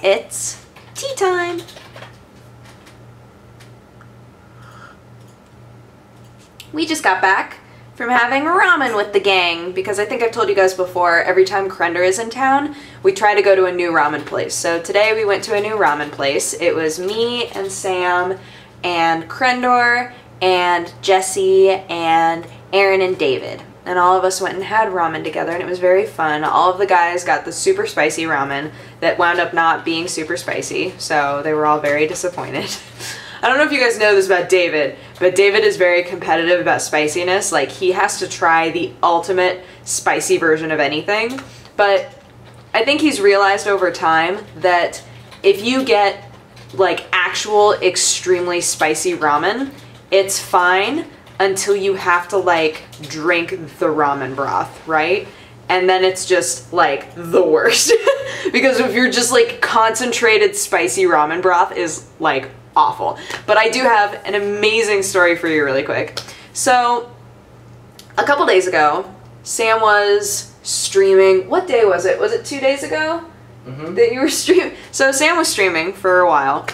It's tea time. We just got back from having ramen with the gang because I think I've told you guys before, every time Krender is in town, we try to go to a new ramen place. So today we went to a new ramen place. It was me and Sam and Krender and Jesse and Aaron and David. And all of us went and had ramen together and it was very fun. All of the guys got the super spicy ramen that wound up not being super spicy, so they were all very disappointed. I don't know if you guys know this about David, but David is very competitive about spiciness. Like, he has to try the ultimate spicy version of anything. But I think he's realized over time that if you get like actual extremely spicy ramen, it's fine until you have to like drink the ramen broth, right? And then it's just like the worst. Because if you're just like concentrated spicy ramen broth is like awful. But I do have an amazing story for you really quick. So a couple days ago, Sam was streaming. What day was it? Was it 2 days ago that you were streaming? So Sam was streaming for a while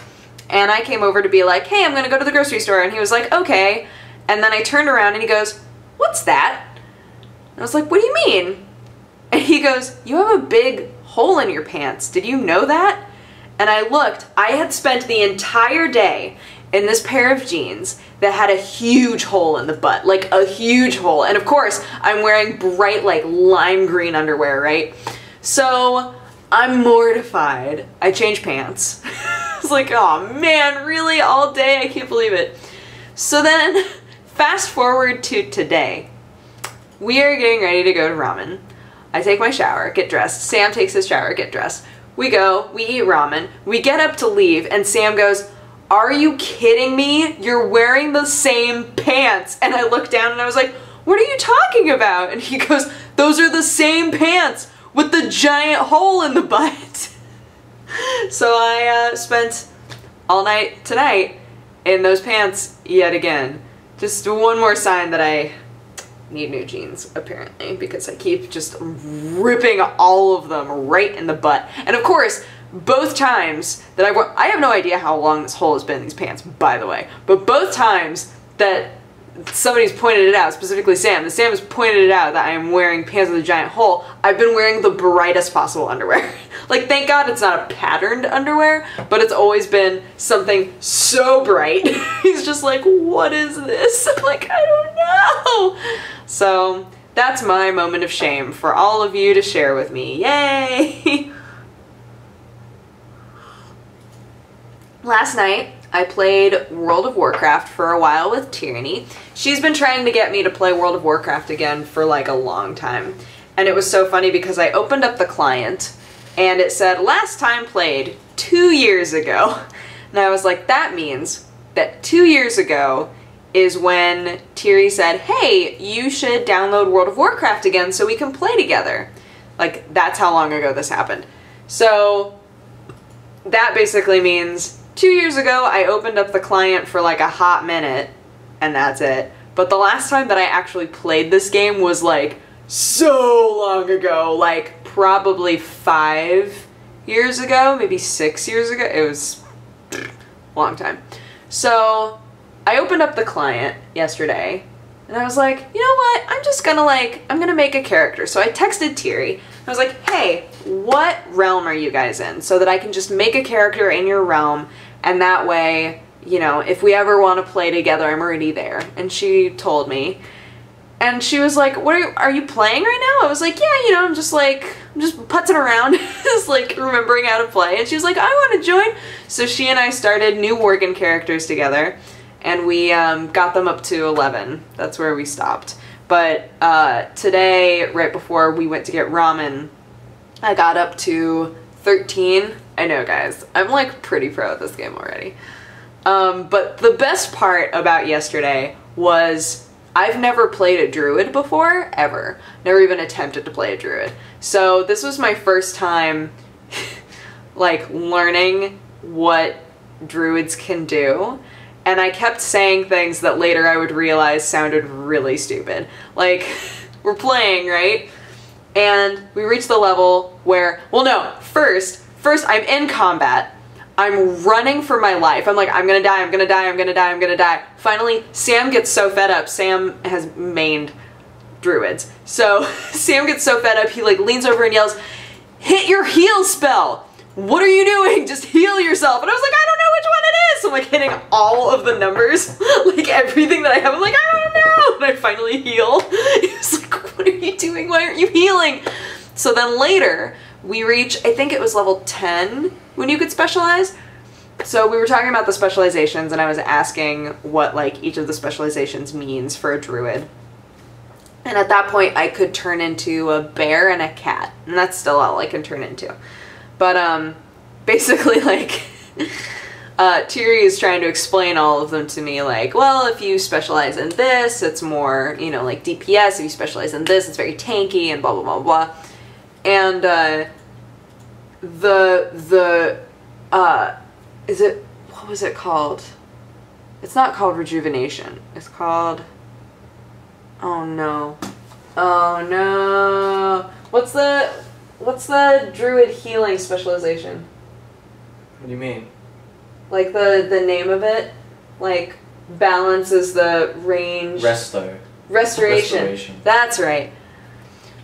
and I came over to be like, hey, I'm gonna go to the grocery store. And he was like, okay. And then I turned around and he goes, what's that? And I was like, what do you mean? And he goes, you have a big hole in your pants. Did you know that? And I looked. I had spent the entire day in this pair of jeans that had a huge hole in the butt, like a huge hole. And of course, I'm wearing bright, like lime green underwear, right? So I'm mortified. I changed pants. I was like, oh man, really? All day? I can't believe it. So then, fast forward to today. We are getting ready to go to ramen. I take my shower, get dressed. Sam takes his shower, get dressed. We go, we eat ramen. We get up to leave and Sam goes, are you kidding me? You're wearing the same pants. And I looked down and I was like, what are you talking about? And he goes, those are the same pants with the giant hole in the butt. So I spent all night tonight in those pants yet again. Just one more sign that I need new jeans, apparently, because I keep just ripping all of them right in the butt. And of course, both times that I have no idea how long this hole has been in these pants, by the way, but both times that somebody's pointed it out, specifically Sam, that Sam has pointed it out that I am wearing pants with a giant hole, I've been wearing the brightest possible underwear. Like, thank God it's not a patterned underwear, but it's always been something so bright. He's just like, what is this? I'm like, I don't know. So that's my moment of shame for all of you to share with me. Yay! Last night, I played World of Warcraft for a while with Tyranny. She's been trying to get me to play World of Warcraft again for like a long time. And it was so funny because I opened up the client and it said, last time played 2 years ago. And I was like, that means that 2 years ago is when Thierry said, hey, you should download World of Warcraft again so we can play together. Like, that's how long ago this happened. So that basically means 2 years ago I opened up the client for like a hot minute and that's it. But the last time that I actually played this game was like so long ago, like probably 5 years ago, maybe 6 years ago. It was a long time. So I opened up the client yesterday and I was like, you know what, I'm gonna make a character. So I texted Thierry. I was like, hey, what realm are you guys in? So that I can just make a character in your realm and that way, you know, if we ever want to play together, I'm already there. And she told me. And she was like, what are you playing right now? I was like, yeah, you know, I'm just putzing around, just like remembering how to play. And she was like, I want to join. So she and I started new Worgen characters together and we got them up to 11. That's where we stopped. But today, right before we went to get ramen, I got up to 13. I know, guys, I'm like pretty pro at this game already. But the best part about yesterday was I've never played a druid before, ever. Never even attempted to play a druid. So this was my first time like learning what druids can do. And I kept saying things that later I would realize sounded really stupid. Like, we're playing, right? And we reached the level where, well no, first first I'm in combat. I'm running for my life. I'm like, I'm gonna die, I'm gonna die, I'm gonna die, I'm gonna die. Finally, Sam gets so fed up. Sam has mained druids. So Sam gets so fed up, he like leans over and yells, hit your heal spell! What are you doing? Just heal yourself. And I was like, I don't know which one it is. So I'm like hitting all of the numbers, like everything that I have. I'm like, I don't know. And I finally heal. He was like, what are you doing? Why aren't you healing? So then later we reach, I think it was level 10 when you could specialize. So we were talking about the specializations and I was asking what like each of the specializations means for a druid. And at that point I could turn into a bear and a cat. And that's still all I can turn into. But, basically, like, Thierry is trying to explain all of them to me, like, well, if you specialize in this, it's more, you know, like DPS. If you specialize in this, it's very tanky, and blah, blah, blah, blah. And, what was it called? It's not called Rejuvenation. It's called, oh, no. Oh, no. What's the druid healing specialization? What do you mean? Like the name of it? Like balances the range. Restoration. That's right.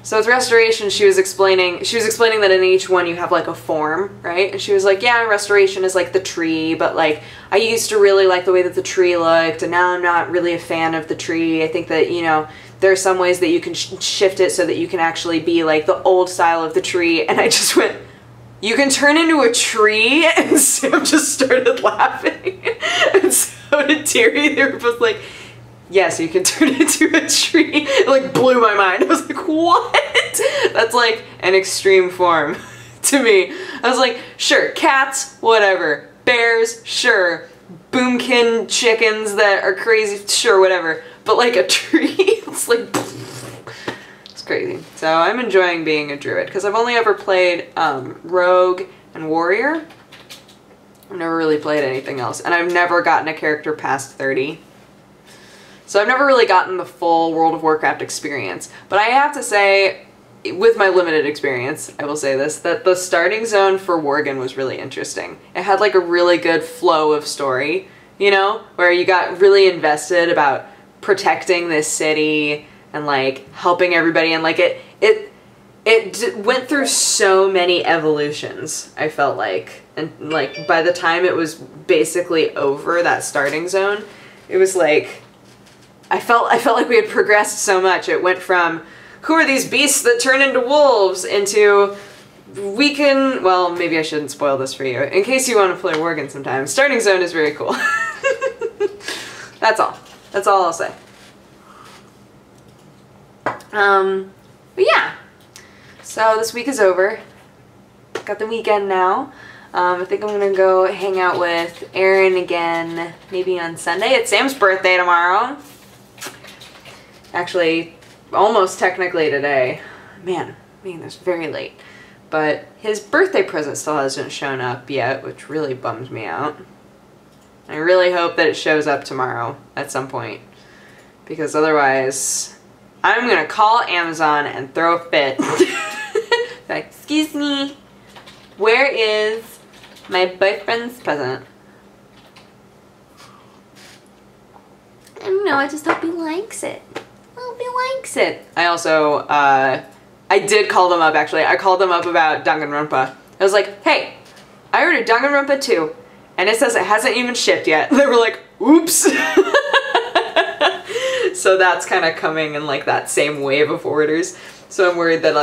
So with restoration, she was explaining that in each one you have like a form, right? And she was like, yeah, restoration is like the tree, but like I used to really like the way that the tree looked, and now I'm not really a fan of the tree. I think that, you know, there are some ways that you can shift it so that you can actually be like the old style of the tree. And I just went, you can turn into a tree? And Sam just started laughing. And so did Thierry. They were both like, yes, you can turn into a tree. It like blew my mind. I was like, what? That's like an extreme form to me. I was like, sure, cats, whatever. Bears, sure. Boomkin chickens that are crazy, sure, whatever. But like a tree, it's like, it's crazy. So I'm enjoying being a druid because I've only ever played rogue and warrior. I've never really played anything else, and I've never gotten a character past 30. So I've never really gotten the full World of Warcraft experience. But I have to say, with my limited experience, I will say this, that the starting zone for Worgen was really interesting. It had like a really good flow of story, you know, where you got really invested about protecting this city and like helping everybody, and like it went through so many evolutions, I felt like, and like by the time it was basically over that starting zone, it was like I felt like we had progressed so much. It went from who are these beasts that turn into wolves into we can, well, maybe I shouldn't spoil this for you in case you want to play Worgen sometime. Starting zone is very cool. That's all. That's all I'll say. But yeah, so this week is over. Got the weekend now. I think I'm gonna go hang out with Aaron again, maybe on Sunday. It's Sam's birthday tomorrow. Actually, almost technically today. Man, that's very late. But his birthday present still hasn't shown up yet, which really bums me out. I really hope that it shows up tomorrow at some point, because otherwise I'm gonna call Amazon and throw a fit. Like, excuse me, where is my boyfriend's present? I don't know, I just hope he likes it. I hope he likes it. I also, I did call them up actually. I called them up about Danganronpa. I was like, hey, I ordered Danganronpa 2. And it says it hasn't even shipped yet. They were like, oops. So that's kind of coming in like that same wave of orders. So I'm worried that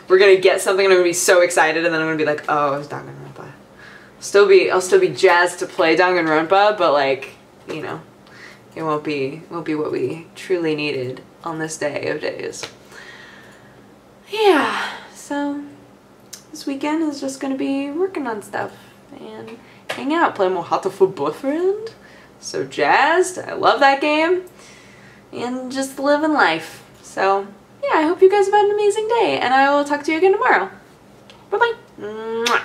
we're gonna get something and I'm gonna be so excited, and then I'm gonna be like, oh, it's Danganronpa. I'll still be jazzed to play Danganronpa, but like, you know, it won't be what we truly needed on this day of days. Yeah, so this weekend is just gonna be working on stuff and hang out, play more Hatoful Boyfriend. So jazzed. I love that game. And just living life. So yeah, I hope you guys have had an amazing day, and I will talk to you again tomorrow. Bye-bye.